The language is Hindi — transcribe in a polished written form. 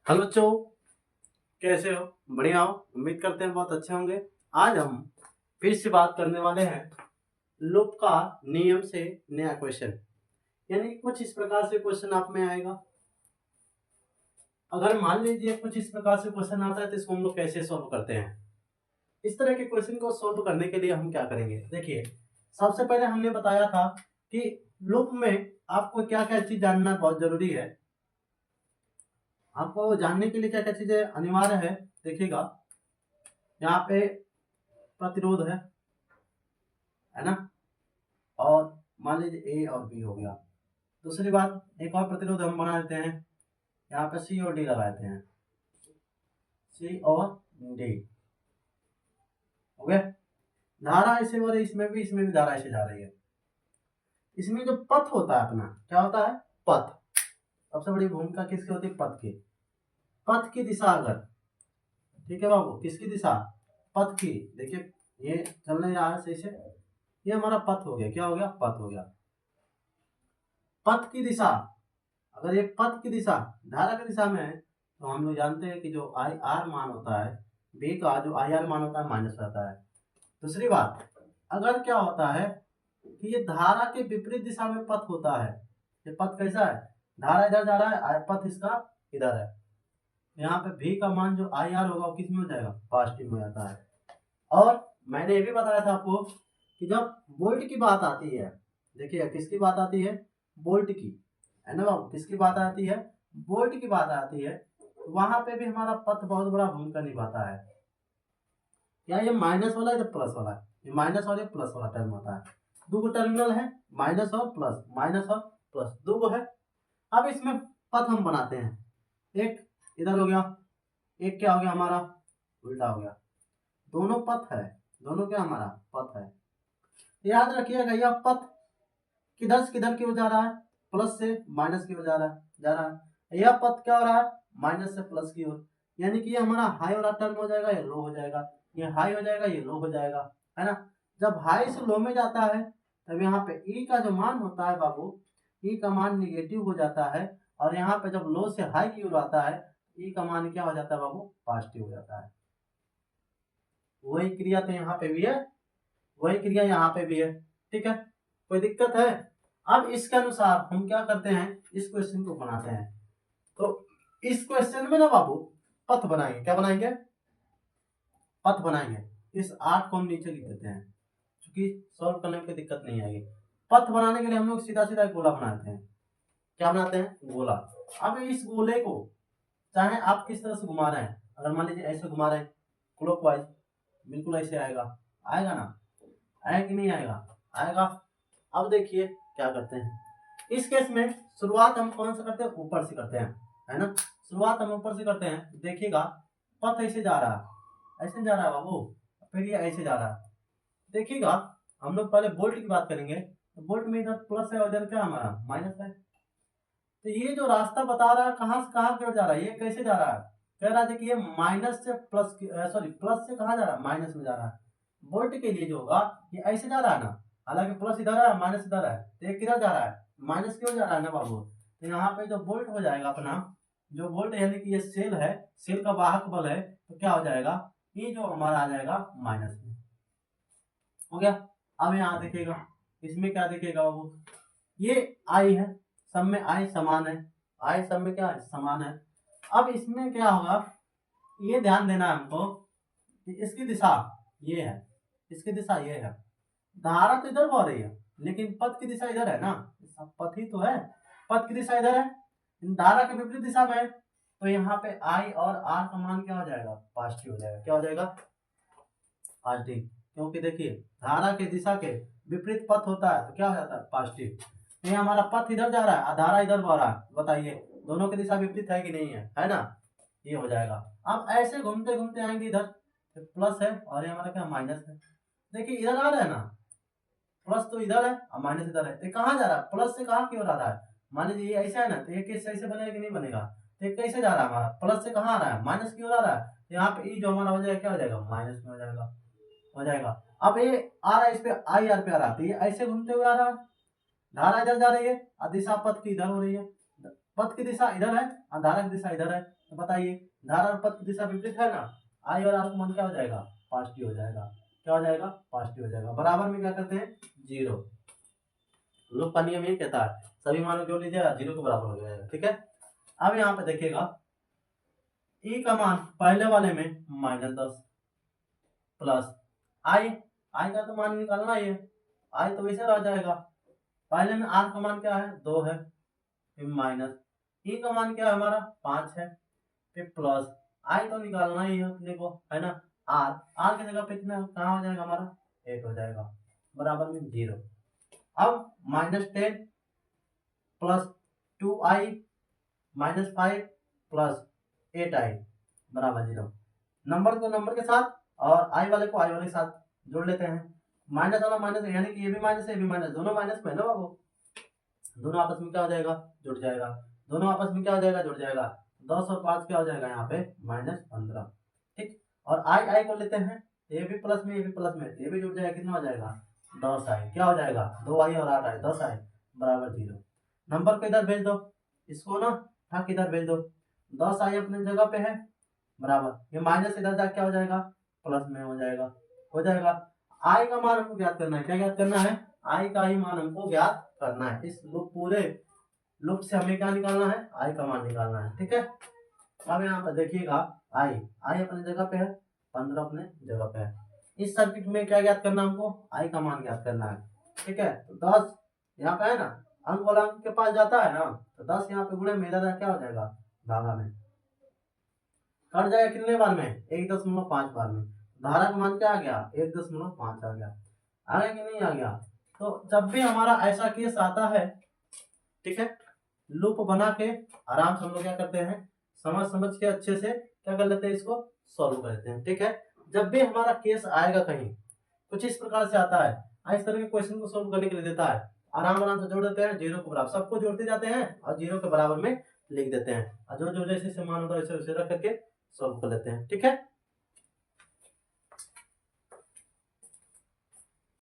हेलो बच्चों, कैसे हो? बढ़िया हो? उम्मीद करते हैं बहुत अच्छे होंगे। आज हम फिर से बात करने वाले हैं लूप का नियम से नया क्वेश्चन। यानी कुछ इस प्रकार से क्वेश्चन आप में आएगा। अगर मान लीजिए कुछ इस प्रकार से क्वेश्चन आता है तो इसको हम लोग कैसे सॉल्व करते हैं। इस तरह के क्वेश्चन को सॉल्व करने के लिए हम क्या करेंगे, देखिए सबसे पहले हमने बताया था कि लूप में आपको क्या क्या चीज जानना बहुत जरूरी है। आपको जानने के लिए क्या क्या चीजें अनिवार्य है, देखिएगा यहाँ पे प्रतिरोध है ना। और मान लीजिए ए और बी हो गया। दूसरी बात, एक और प्रतिरोध हम बना देते हैं, यहाँ पे सी और डी लगा देते हैं, सी और डी हो गया। धारा ऐसे हो रही, इसमें भी धारा ऐसे जा रही है। इसमें जो पथ होता है अपना, क्या होता है? पथ। सबसे बड़ी भूमिका किसकी होती है? पथ की। पथ की दिशा अगर, ठीक है बाबू, किसकी दिशा? पथ की। देखिए ये चल नहीं रहा है सही से, ये हमारा पथ हो गया। क्या हो गया? पथ हो गया। पथ की दिशा, अगर ये पथ की दिशा धारा की दिशा में है तो हम लोग जानते हैं कि जो आई आर मान होता है, बी का जो आई आर मान होता है माइनस रहता है। दूसरी बात, अगर क्या होता है कि ये धारा के विपरीत दिशा में पथ होता है, ये पथ कैसा है? धारा इधर जा रहा है, पथ इसका इधर है। यहाँ पे भी का मान जो आई आर होगा वो किस में हो जाएगा? पॉजिटिव में जाता है। और मैंने ये भी बताया था आपको कि जब वोल्ट की बात आती है, देखिए किसकी बात आती है? वोल्ट की, है ना बाबू। किसकी बात आती है? वोल्ट की बात आती है। वहां पे भी हमारा पथ बहुत बड़ा भूमिका निभाता है। क्या ये माइनस वाला है, प्लस वाला है? ये माइनस और ये प्लस वाला टर्म होता है। दो टर्मिनल है, माइनस और प्लस, माइनस और प्लस दो है। अब इसमें पथ हम बनाते हैं, एक इधर हो गया, एक क्या हो गया हमारा? उल्टा हो गया। दोनों पथ है, दोनों क्या हमारा पथ है। याद रखिएगा यह पथ किधर से किधर की ओर जा रहा है? प्लस से माइनस की ओर जा रहा है। यह पथ क्या हो रहा है? माइनस से प्लस की ओर। यानी कि ये हमारा हाई वाला टर्म हो जाएगा, ये लो हो जाएगा। ये हाई हो जाएगा, ये लो हो जाएगा, है ना। जब हाई से लो में जाता है तब यहाँ पे ई का जो मान होता है बाबू, ई का मान निगेटिव हो जाता है। और यहाँ पे जब लो से हाई की ओर आता है, ई का मान क्या हो जाता है बाबू? पॉजिटिव हो जाता है। वही क्रिया तो यहाँ पे भी है, वही क्रिया यहाँ पे भी है। ठीक है, कोई दिक्कत है? अब इसके अनुसार हम क्या करते हैं, इस क्वेश्चन को बनाते हैं। तो इस क्वेश्चन में ना बाबू पथ बनाएंगे। क्या बनाएंगे? पथ बनाएंगे। इस 8 को हम नीचे लिख देते हैं क्योंकि सॉल्व करने में कोई दिक्कत नहीं आएगी। पथ बनाने के लिए हम लोग सीधा सीधा गोला बनाते हैं। क्या बनाते हैं? गोला। अब इस गोले को चाहे आप किस तरह से घुमा रहे हैं, अगर मान लीजिए ऐसे घुमा रहे हैं क्लॉकवाइज, बिल्कुल ऐसे आएगा, आएगा ना? आएगा कि नहीं आएगा? आएगा। अब देखिए क्या करते हैं इस केस में। शुरुआत हम कौन सा करते हैं? ऊपर से करते हैं, है ना। शुरुआत हम ऊपर से करते हैं। देखिएगा पथ ऐसे जा रहा है, ऐसे जा रहा है बाबू, फिर ये ऐसे जा रहा है। देखिएगा हम लोग पहले बोल्ट की बात करेंगे, तो बोल्ट में इधर प्लस है और इधर क्या हमारा माइनस है। तो ये जो रास्ता बता रहा है कहाँ से कहाँ की ओर जा रहा है, ये कैसे जा रहा है? कह रहा है कि ये माइनस से प्लस, सॉरी प्लस से कहाँ जा रहा है? माइनस में जा रहा है। वोल्ट के लिए जो होगा ये ऐसे जा रहा है ना, हालांकि प्लस इधर है माइनस इधर है, तो ये किधर जा रहा है? माइनस की ओर जा रहा है ना बाबू। तो यहाँ पे जो वोल्ट हो जाएगा अपना, जो वोल्ट यानी कि ये सेल है, सेल का वाहक बल है, तो क्या हो जाएगा? ये जो हमारा आ जाएगा माइनस में। हो गया। अब यहाँ देखिएगा, इसमें क्या देखिएगा बाबू, ये आई है, सब में आई समान है, आई सब में क्या है? समान है। अब इसमें क्या होगा, ये ध्यान देना है हमको कि इसकी दिशा ये है, इसकी दिशा ये है। धारा तो इधर बह रही है लेकिन पथ की दिशा इधर है ना, पथ ही तो है, पथ की दिशा इधर है, धारा के विपरीत दिशा में है। तो यहाँ पे आई और आर का मान क्या हो जाएगा? पॉजिटिव हो जाएगा। क्या हो जाएगा? पॉजिटिव। क्योंकि देखिए धारा के दिशा के विपरीत पथ होता है तो क्या हो जाता है? पॉजिटिव। ये हमारा पथ इधर जा रहा है, धारा इधर बह रहा है, बताइए दोनों की दिशा विपरीत है कि नहीं है? है ना। ये हो जाएगा। अब ऐसे घूमते घूमते आएंगे इधर, तो प्लस है और ये हमारा क्या? माइनस है। देखिए इधर आ रहा है ना, प्लस तो इधर है और माइनस इधर है, तो कहाँ जा रहा है? प्लस से कहाँ की ओर आ रहा है? मान लीजिए ये ऐसा है ना, तो ये केस ऐसे बनेगा कि नहीं बनेगा? तो ये कैसे जा रहा है हमारा? प्लस से कहाँ आ रहा है? माइनस की ओर आ रहा है। तो यहाँ पे ई जो हमारा हो जाएगा क्या हो जाएगा? माइनस में हो जाएगा, हो जाएगा। अब ये आ रहा है, इस पे आई आर पे आ रहा है, तो ये ऐसे घूमते हुए आ रहा है, धारा इधर जा रही है और दिशा पथ की इधर हो रही है, पथ की दिशा इधर है और धारा की दिशा इधर है, तो बताइए धारा और पथ की दिशा विपरीत है ना, आई और आर का मान क्या हो जाएगा, पॉजिटिव हो जाएगा। क्या हो जाएगा, पॉजिटिव हो जाएगा। बराबर में क्या करते हैं, जीरो। लूप का नियम ये कहता है सभी मानों को लीजिएगा, जीरो के बराबर हो जाएगा। ठीक है, अब यहाँ पे देखिएगा ई का मान पहले वाले में -10 प्लस आई, आई का तो मान निकालना ही है, आई तो वैसे रह जाएगा। पहले में आर का मान क्या है, 2 है, फिर माइनस ई का मान क्या है हमारा 5 है, फिर प्लस आई तो निकालना ही है अपने को, है ना। आर, आर की जगह पे कितना कहाँ हो जाएगा हमारा 8 हो जाएगा, बराबर में 0। अब -10 प्लस 2i -5 प्लस 8i बराबर 0। नंबर को नंबर के साथ और आई वाले को आई वाले के साथ जोड़ लेते हैं। माइनस वाला माइनस यानी कि ये भी माइनस है, ये भी माइनस, दोनों माइनस में है ना बाबू, दोनों आपस में क्या हो जाएगा, जुड़ जाएगा। दोनों आपस में क्या हो जाएगा, जुड़ जाएगा। 10 और 5 क्या हो जाएगा यहाँ पे -15। ठीक, और आई आई को लेते हैं, ये भी प्लस में ये भी प्लस में, ये भी जुड़ जाएगा, कितना हो जाएगा 10i। क्या हो जाएगा 2i और 8i 10i बराबर 0। नंबर को इधर भेज दो, इसको ना ठाक इधर भेज दो, 10i अपने जगह पे है बराबर, ये माइनस इधर जाके क्या हो जाएगा प्लस में हो जाएगा, हो जाएगा। आई का मान हमको ज्ञात करना है, क्या ज्ञात करना है, आई का ही मान हमको ज्ञात करना है। इस लूप पूरे लूप से हमें क्या निकालना है, आई का मान निकालना है। ठीक है, अब यहाँ पर देखिएगा आई, आई अपनी जगह पे है, 15 अपने जगह पे है। इस सर्किट में क्या ज्ञात करना है हमको, आई का मान ज्ञात करना है। ठीक है, तो 10 यहाँ पे है ना, अंक वाला अंक के पास जाता है ना, तो 10 यहाँ पे गुणे में इधर क्या हो जाएगा भागा में, कट जाएगा कितने बार में 1.5 बार में। धारा का मान क्या आ गया 1.5 आ गया, आ गया कि नहीं आ गया। तो जब भी हमारा ऐसा केस आता है, ठीक है, लूप बना के आराम से हम लोग क्या करते हैं, समझ समझ के अच्छे से क्या कर लेते हैं, इसको सॉल्व कर लेते हैं। ठीक है, जब भी हमारा केस आएगा कहीं कुछ इस प्रकार से आता है, इस तरह के क्वेश्चन को सोल्व करने के लिए देता है, आराम आराम से जोड़ देते हैं, जीरो के बराबर सबको जोड़ते जाते हैं और जीरो के बराबर में लिख देते हैं, और जो जो जैसे मान होता है वैसे वैसे रख करके सॉल्व कर लेते हैं। ठीक है।